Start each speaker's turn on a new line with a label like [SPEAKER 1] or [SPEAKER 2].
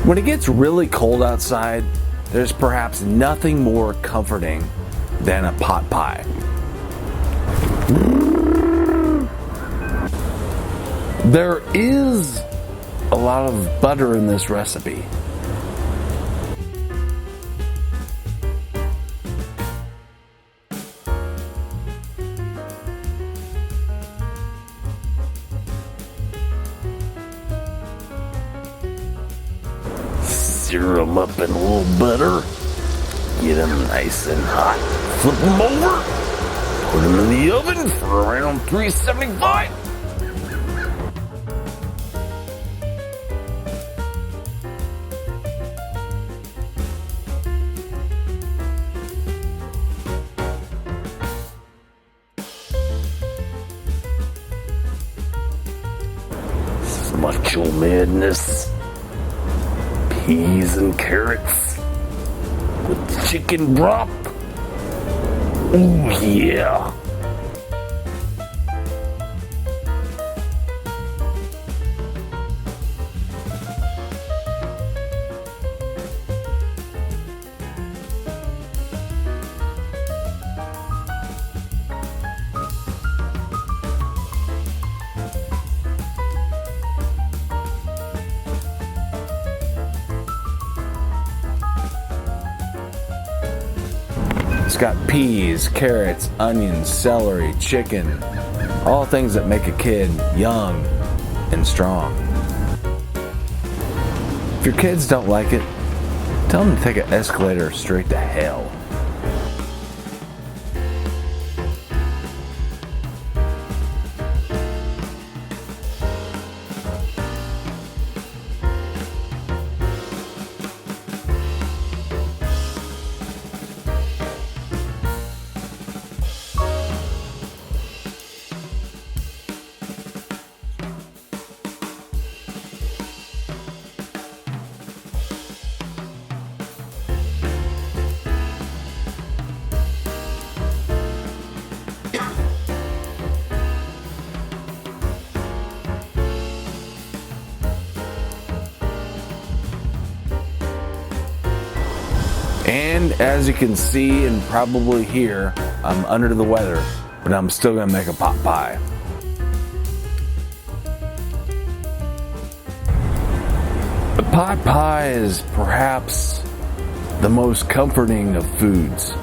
[SPEAKER 1] When it gets really cold outside, there's perhaps nothing more comforting than a pot pie. There is a lot of butter in this recipe. Sear them up in a little butter. Get them nice and hot. Flip them over. Put them in the oven for around 375. Macho madness. Peas and carrots with the chicken broth. Ooh, yeah. It's got peas, carrots, onions, celery, chicken, all things that make a kid young and strong. If your kids don't like it, tell them to take an escalator straight to hell. And as you can see and probably hear, I'm under the weather, but I'm still gonna make a pot pie. The pot pie is perhaps the most comforting of foods.